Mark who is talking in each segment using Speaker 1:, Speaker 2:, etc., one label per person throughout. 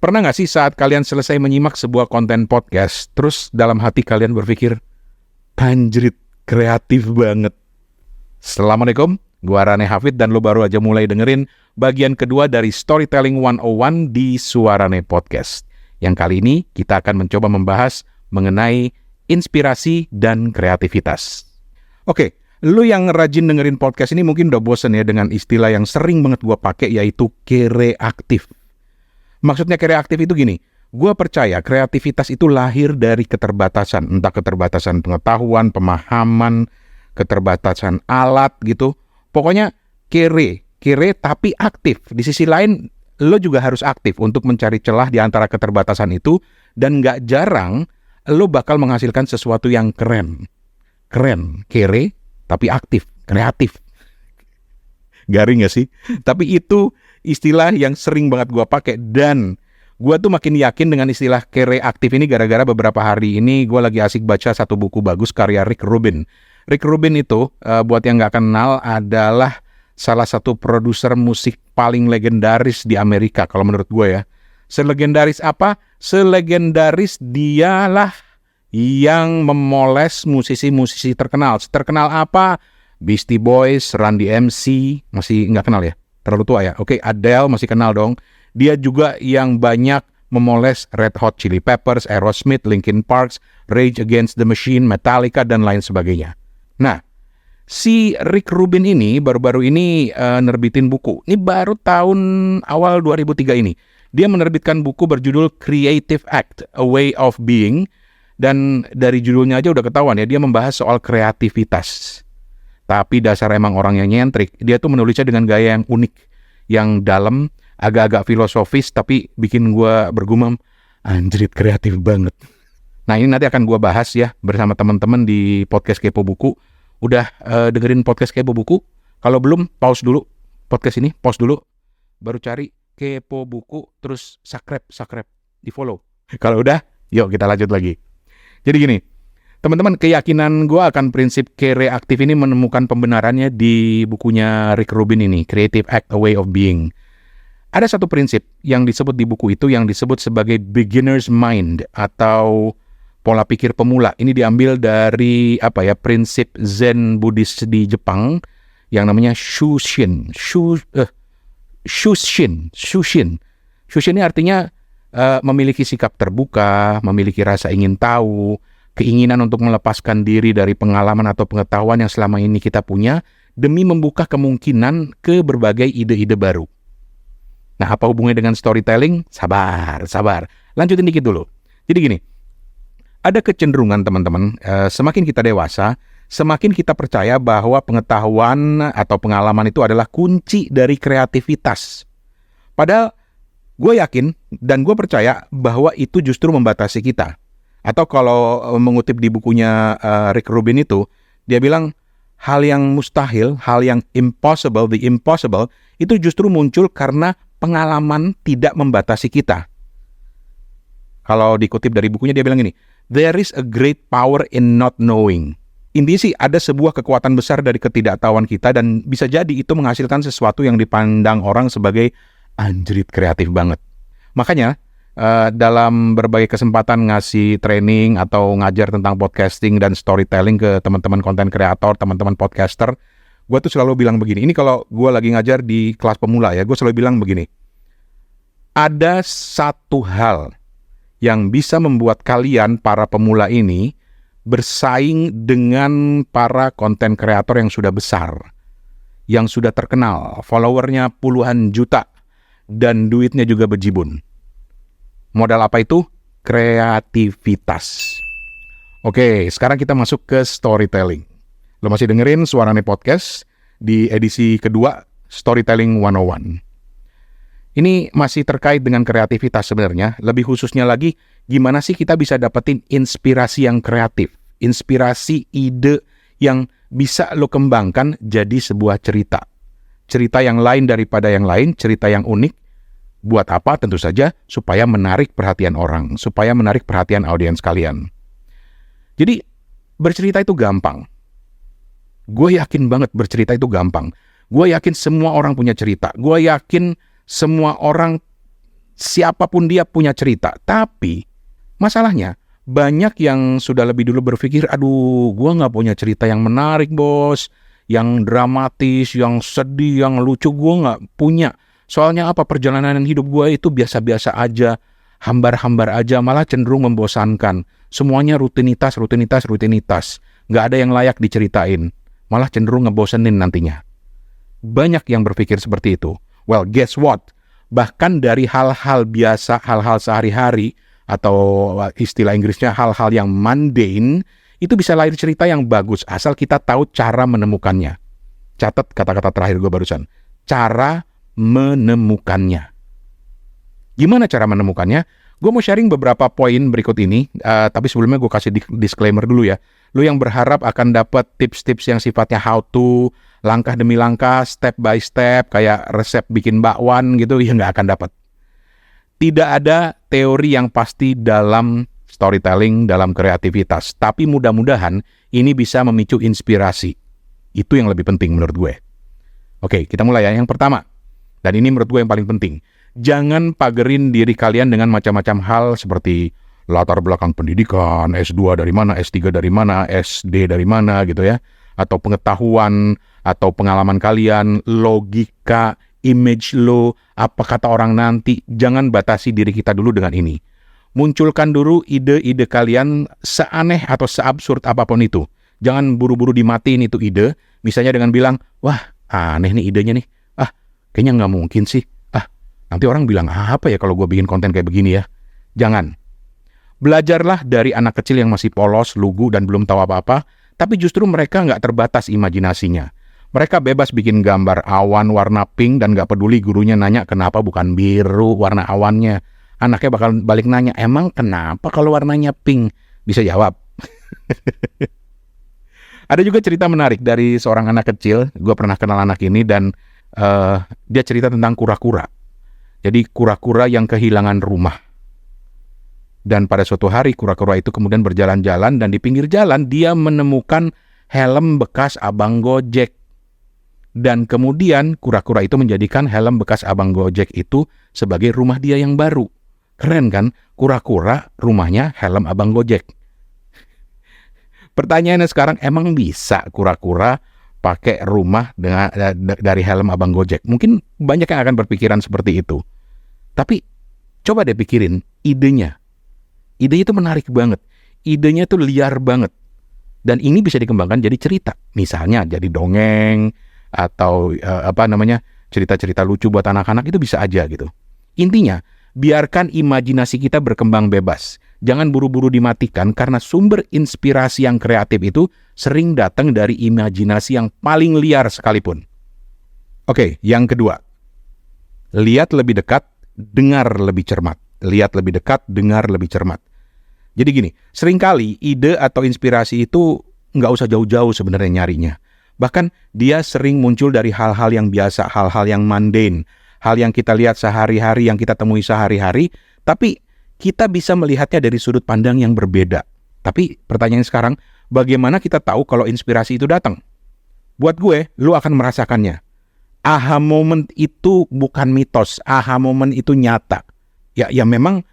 Speaker 1: Pernah nggak sih saat kalian selesai menyimak sebuah konten podcast, terus dalam hati kalian berpikir, anjrit, kreatif banget. Assalamualaikum, gua Rane Hafid dan lo baru aja mulai dengerin bagian kedua dari Storytelling 101 di Suarane Podcast. Yang kali ini kita akan mencoba membahas mengenai inspirasi dan kreativitas. Oke, lu yang rajin dengerin podcast ini mungkin udah bosen ya dengan istilah yang sering banget gua pakai, yaitu kreatif. Maksudnya kreatif itu gini, gue percaya kreativitas itu lahir dari keterbatasan, entah keterbatasan pengetahuan, pemahaman, keterbatasan alat gitu. Pokoknya kere tapi aktif. Di sisi lain, lo juga harus aktif untuk mencari celah di antara keterbatasan itu, dan gak jarang lo bakal menghasilkan sesuatu yang keren. Keren, kere, tapi aktif, kreatif. Garing gak sih? Tapi itu istilah yang sering banget gue pakai, dan gue tuh makin yakin dengan istilah kreatif ini gara-gara beberapa hari ini gue lagi asik baca satu buku bagus karya Rick Rubin. Rick Rubin itu, buat yang gak kenal, adalah salah satu produser musik paling legendaris di Amerika kalau menurut gue ya. Selegendaris apa? Selegendaris dialah yang memoles musisi-musisi terkenal. Terkenal apa? Beastie Boys, Run DMC, masih nggak kenal ya? Terlalu tua ya? Oke, Adele masih kenal dong. Dia juga yang banyak memoles Red Hot Chili Peppers, Aerosmith, Linkin Park, Rage Against the Machine, Metallica, dan lain sebagainya. Nah, si Rick Rubin ini baru-baru ini nerbitin buku. Ini baru tahun awal 2003 ini. Dia menerbitkan buku berjudul Creative Act, A Way of Being. Dan dari judulnya aja udah ketahuan ya, dia membahas soal kreativitas. Tapi dasar emang orang yang nyentrik, dia tuh menulisnya dengan gaya yang unik, yang dalam, agak-agak filosofis, tapi bikin gue bergumam, anjrit, kreatif banget. Nah, ini nanti akan gue bahas ya bersama teman-teman di podcast Kepo Buku. Udah dengerin podcast Kepo Buku? Kalau belum, pause dulu podcast ini, pause dulu, baru cari Kepo Buku, terus subscribe, di follow. Kalau udah, yuk kita lanjut lagi. Jadi gini, teman-teman, keyakinan gue akan prinsip kreatif ini menemukan pembenarannya di bukunya Rick Rubin ini, Creative Act, A Way of Being. Ada satu prinsip yang disebut di buku itu yang disebut sebagai beginner's mind atau pola pikir pemula. Ini diambil dari prinsip Zen Buddhis di Jepang yang namanya Shushin. Shushin ini artinya memiliki sikap terbuka, memiliki rasa ingin tahu, keinginan untuk melepaskan diri dari pengalaman atau pengetahuan yang selama ini kita punya demi membuka kemungkinan ke berbagai ide-ide baru. Nah, apa hubungannya dengan storytelling? Sabar. Lanjutin dikit dulu. Jadi gini, ada kecenderungan teman-teman, semakin kita dewasa, semakin kita percaya bahwa pengetahuan atau pengalaman itu adalah kunci dari kreativitas. Padahal gue yakin dan gue percaya bahwa itu justru membatasi kita. Atau kalau mengutip di bukunya Rick Rubin itu, dia bilang hal yang mustahil, hal yang impossible, the impossible, itu justru muncul karena pengalaman tidak membatasi kita. Kalau dikutip dari bukunya dia bilang gini, there is a great power in not knowing. Intinya sih ada sebuah kekuatan besar dari ketidaktahuan kita dan bisa jadi itu menghasilkan sesuatu yang dipandang orang sebagai anjrit, kreatif banget. Makanya dalam berbagai kesempatan ngasih training atau ngajar tentang podcasting dan storytelling ke teman-teman konten kreator, teman-teman podcaster, gue tuh selalu bilang begini. Ini kalau gue lagi ngajar di kelas pemula ya, gue selalu bilang begini. Ada satu hal yang bisa membuat kalian, para pemula ini, bersaing dengan para konten kreator yang sudah besar, yang sudah terkenal, followernya puluhan juta, dan duitnya juga berjibun. Modal apa itu? Kreativitas. Oke, sekarang kita masuk ke storytelling. Lo masih dengerin Suarane Podcast di edisi kedua Storytelling 101. Ini masih terkait dengan kreativitas sebenarnya. Lebih khususnya lagi, gimana sih kita bisa dapetin inspirasi yang kreatif? Inspirasi ide yang bisa lo kembangkan jadi sebuah cerita. Cerita yang lain daripada yang lain, cerita yang unik. Buat apa? Tentu saja supaya menarik perhatian orang, supaya menarik perhatian audiens kalian. Jadi bercerita itu gampang. Gue yakin banget bercerita itu gampang. Gue yakin semua orang punya cerita. Gue yakin semua orang Siapapun dia punya cerita. Tapi masalahnya banyak yang sudah lebih dulu berpikir, aduh gue gak punya cerita yang menarik bos, yang dramatis, yang sedih, yang lucu, gue gak punya. Soalnya apa, perjalanan hidup gue itu biasa-biasa aja, hambar-hambar aja, malah cenderung membosankan. Semuanya rutinitas. Gak ada yang layak diceritain, malah cenderung ngebosenin nantinya. Banyak yang berpikir seperti itu. Well, guess what? Bahkan dari hal-hal biasa, hal-hal sehari-hari, atau istilah Inggrisnya hal-hal yang mundane, itu bisa lahir cerita yang bagus, asal kita tahu cara menemukannya. Catat kata-kata terakhir gue barusan. Cara menemukannya. Gimana cara menemukannya? Gue mau sharing beberapa poin berikut ini, tapi sebelumnya gue kasih disclaimer dulu ya. Lu yang berharap akan dapat tips-tips yang sifatnya how to, langkah demi langkah, step by step, kayak resep bikin bakwan gitu, ya nggak akan dapat. Tidak ada teori yang pasti dalam storytelling, dalam kreativitas. Tapi mudah-mudahan ini bisa memicu inspirasi. Itu yang lebih penting menurut gue. Oke, kita mulai ya. Yang pertama, dan ini menurut gue yang paling penting. Jangan pagerin diri kalian dengan macam-macam hal seperti latar belakang pendidikan, S2 dari mana, S3 dari mana, SD dari mana gitu ya. Atau pengetahuan, atau pengalaman kalian, logika, image lo, apa kata orang nanti. Jangan batasi diri kita dulu dengan ini. Munculkan dulu ide-ide kalian seaneh atau seabsurd apapun itu. Jangan buru-buru dimatiin itu ide. Misalnya dengan bilang, wah aneh nih idenya nih. Kayaknya nggak mungkin sih. Nanti orang bilang, apa ya kalau gue bikin konten kayak begini ya. Jangan. Belajarlah dari anak kecil yang masih polos, lugu, dan belum tahu apa-apa. Tapi justru mereka nggak terbatas imajinasinya. Mereka bebas bikin gambar awan warna pink dan nggak peduli gurunya nanya kenapa bukan biru warna awannya. Anaknya bakal balik nanya, emang kenapa kalau warnanya pink? Bisa jawab. Ada juga cerita menarik dari seorang anak kecil. Gue pernah kenal anak ini dan dia cerita tentang kura-kura. Jadi kura-kura yang kehilangan rumah. Dan pada suatu hari kura-kura itu kemudian berjalan-jalan dan di pinggir jalan dia menemukan helm bekas abang Gojek. Dan kemudian kura-kura itu menjadikan helm bekas abang Gojek itu sebagai rumah dia yang baru. Keren kan? Kura-kura rumahnya helm abang Gojek. Pertanyaannya sekarang, emang bisa kura-kura pakai rumah dari helm abang Gojek? Mungkin banyak yang akan berpikiran seperti itu. Tapi coba deh pikirin idenya. Idenya itu menarik banget. Idenya itu liar banget. Dan ini bisa dikembangkan jadi cerita. Misalnya jadi dongeng atau cerita-cerita lucu buat anak-anak, itu bisa aja gitu. Intinya, biarkan imajinasi kita berkembang bebas. Jangan buru-buru dimatikan karena sumber inspirasi yang kreatif itu sering datang dari imajinasi yang paling liar sekalipun. Oke, yang kedua. Lihat lebih dekat, dengar lebih cermat. Lihat lebih dekat, dengar lebih cermat. Jadi gini, seringkali ide atau inspirasi itu nggak usah jauh-jauh sebenarnya nyarinya. Bahkan dia sering muncul dari hal-hal yang biasa, hal-hal yang mundane, hal yang kita lihat sehari-hari, yang kita temui sehari-hari, tapi kita bisa melihatnya dari sudut pandang yang berbeda. Tapi pertanyaan sekarang, bagaimana kita tahu kalau inspirasi itu datang? Buat gue, lu akan merasakannya. Aha moment itu bukan mitos, aha moment itu nyata. Ya memang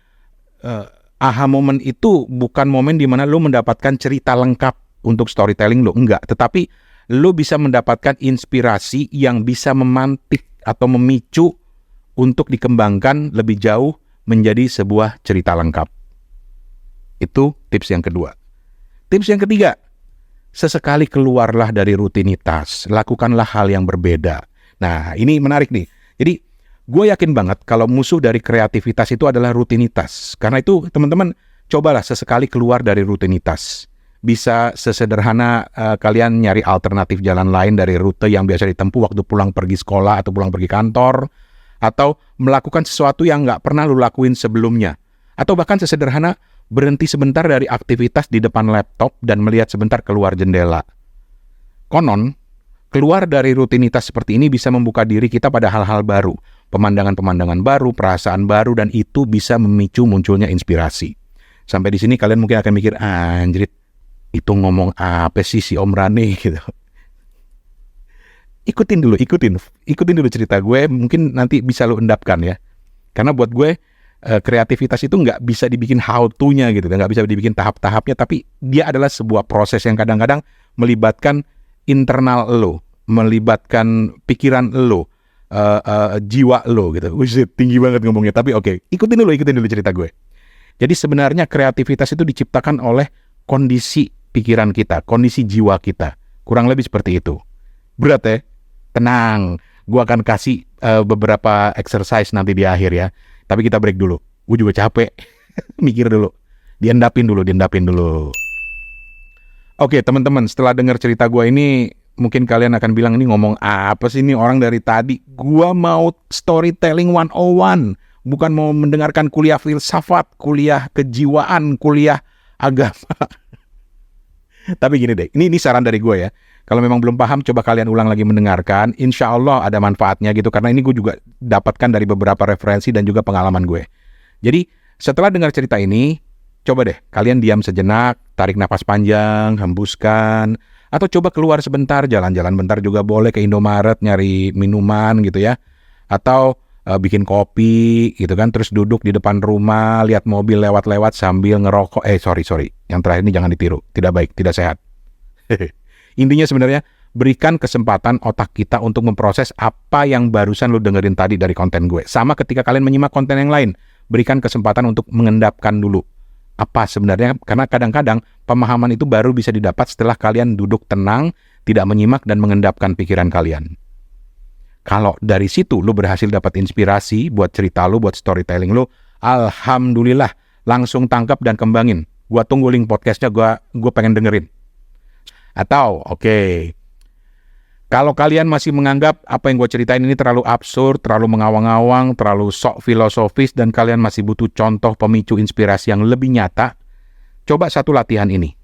Speaker 1: aha moment itu bukan momen di mana lu mendapatkan cerita lengkap untuk storytelling lu, enggak. Tetapi lu bisa mendapatkan inspirasi yang bisa memantik atau memicu untuk dikembangkan lebih jauh menjadi sebuah cerita lengkap. Itu tips yang kedua. Tips yang ketiga, sesekali keluarlah dari rutinitas, lakukanlah hal yang berbeda. Nah, ini menarik nih. Jadi, gue yakin banget kalau musuh dari kreativitas itu adalah rutinitas. Karena itu, teman-teman, cobalah sesekali keluar dari rutinitas. Bisa sesederhana kalian nyari alternatif jalan lain dari rute yang biasa ditempuh waktu pulang pergi sekolah atau pulang pergi kantor. Atau melakukan sesuatu yang nggak pernah lu lakuin sebelumnya. Atau bahkan sesederhana berhenti sebentar dari aktivitas di depan laptop dan melihat sebentar keluar jendela. Konon, keluar dari rutinitas seperti ini bisa membuka diri kita pada hal-hal baru. Pemandangan-pemandangan baru, perasaan baru, dan itu bisa memicu munculnya inspirasi. Sampai di sini kalian mungkin akan mikir, anjrit, itu ngomong apa sih si Om Rane gitu. Ikutin dulu cerita gue, mungkin nanti bisa lo endapkan ya. Karena buat gue, kreativitas itu nggak bisa dibikin how to-nya gitu, nggak bisa dibikin tahap-tahapnya, tapi dia adalah sebuah proses yang kadang-kadang melibatkan internal lo, melibatkan pikiran lo, jiwa lo gitu. Wih, tinggi banget ngomongnya, tapi oke, ikutin dulu cerita gue. Jadi sebenarnya kreativitas itu diciptakan oleh kondisi pikiran kita, kondisi jiwa kita, kurang lebih seperti itu. Berat ya? Tenang, gue akan kasih beberapa exercise nanti di akhir ya. Tapi kita break dulu. Gue juga capek. Mikir dulu. Diendapin dulu. Oke, teman-teman, setelah dengar cerita gue ini, mungkin kalian akan bilang, ini ngomong apa sih ini orang dari tadi? Gue mau storytelling 101. Bukan mau mendengarkan kuliah filsafat, kuliah kejiwaan, kuliah agama. Tapi gini deh, ini saran dari gue ya. Kalau memang belum paham, coba kalian ulang lagi mendengarkan. Insya Allah ada manfaatnya gitu. Karena ini gue juga dapatkan dari beberapa referensi dan juga pengalaman gue. Jadi setelah dengar cerita ini, coba deh kalian diam sejenak, tarik nafas panjang, hembuskan. Atau coba keluar sebentar, jalan-jalan bentar juga boleh ke Indomaret, nyari minuman gitu ya. Atau bikin kopi gitu kan. Terus duduk di depan rumah, lihat mobil lewat-lewat sambil ngerokok. Sorry. Yang terakhir ini jangan ditiru. Tidak baik, tidak sehat. Intinya sebenarnya berikan kesempatan otak kita untuk memproses apa yang barusan lu dengerin tadi dari konten gue. Sama ketika kalian menyimak konten yang lain, berikan kesempatan untuk mengendapkan dulu apa sebenarnya, karena kadang-kadang pemahaman itu baru bisa didapat setelah kalian duduk tenang, tidak menyimak dan mengendapkan pikiran kalian. Kalau dari situ lu berhasil dapat inspirasi buat cerita lu, buat storytelling lu, alhamdulillah, langsung tangkap dan kembangin. Gua tunggu link podcastnya, gua pengen dengerin. Atau, kalau kalian masih menganggap apa yang gue ceritain ini terlalu absurd, terlalu mengawang-awang, terlalu sok filosofis, dan kalian masih butuh contoh pemicu inspirasi yang lebih nyata, coba satu latihan ini.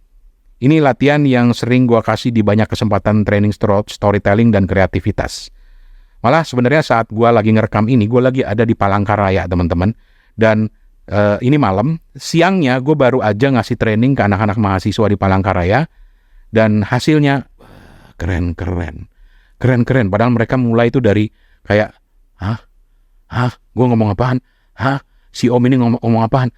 Speaker 1: Ini latihan yang sering gue kasih di banyak kesempatan training storytelling dan kreativitas. Malah sebenarnya saat gue lagi ngerekam ini, gue lagi ada di Palangkaraya, teman-teman. Dan ini malam, siangnya gue baru aja ngasih training ke anak-anak mahasiswa di Palangkaraya. Dan hasilnya keren. Padahal mereka mulai itu dari kayak, gue ngomong apaan? Si om ini ngomong apaan?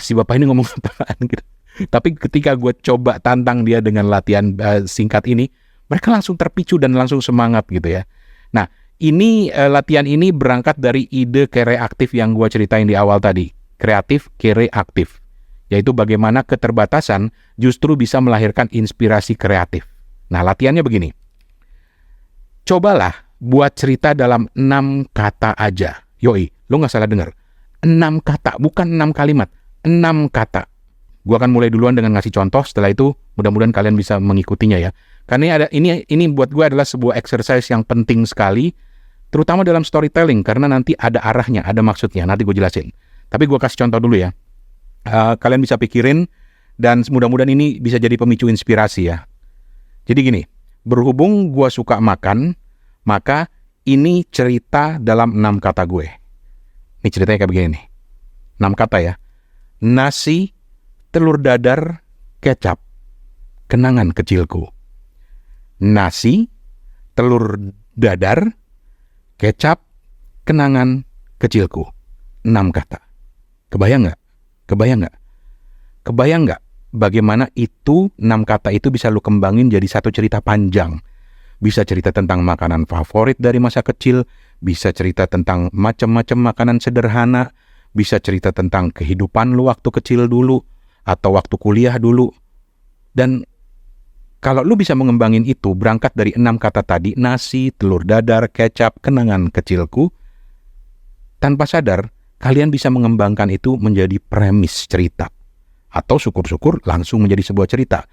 Speaker 1: Si bapak ini ngomong apaan? Gitu. Tapi ketika gue coba tantang dia dengan latihan singkat ini, mereka langsung terpicu dan langsung semangat gitu ya. Nah, ini latihan ini berangkat dari ide kreatif yang gue ceritain di awal tadi. Kreatif, kreatif. Yaitu bagaimana keterbatasan justru bisa melahirkan inspirasi kreatif. Nah, latihannya begini. Cobalah buat cerita dalam 6 kata aja. Yoi, lo gak salah dengar. 6 kata, bukan 6 kalimat. 6 kata. Gua akan mulai duluan dengan ngasih contoh, setelah itu mudah-mudahan kalian bisa mengikutinya ya. Karena ini buat gue adalah sebuah exercise yang penting sekali, terutama dalam storytelling, karena nanti ada arahnya, ada maksudnya. Nanti gue jelasin. Tapi gue kasih contoh dulu ya. Kalian bisa pikirin dan mudah-mudahan ini bisa jadi pemicu inspirasi ya. Jadi gini, berhubung gue suka makan, maka ini cerita dalam 6 kata gue. Ini ceritanya kayak begini nih. 6 kata ya. Nasi, telur dadar, kecap, kenangan kecilku. Nasi, telur dadar, kecap, kenangan kecilku. 6 kata. Kebayang nggak? Kebayang nggak bagaimana itu 6 kata itu bisa lu kembangin jadi satu cerita panjang. Bisa cerita tentang makanan favorit dari masa kecil, bisa cerita tentang macam-macam makanan sederhana, bisa cerita tentang kehidupan lu waktu kecil dulu, atau waktu kuliah dulu. Dan kalau lu bisa mengembangin itu, berangkat dari 6 kata tadi, nasi, telur dadar, kecap, kenangan kecilku, tanpa sadar, kalian bisa mengembangkan itu menjadi premis cerita. Atau syukur-syukur langsung menjadi sebuah cerita.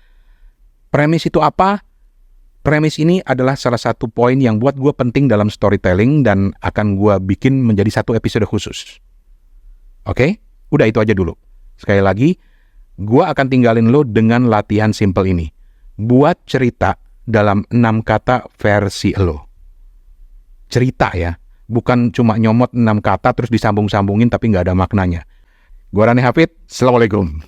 Speaker 1: Premis itu apa? Premis ini adalah salah satu poin yang buat gue penting dalam storytelling dan akan gue bikin menjadi satu episode khusus. Oke? Udah itu aja dulu. Sekali lagi, gue akan tinggalin lo dengan latihan simple ini. Buat cerita dalam 6 kata versi lo. Cerita ya. Bukan cuma nyomot 6 kata terus disambung-sambungin tapi nggak ada maknanya. Gua Rani Hafid, Assalamualaikum.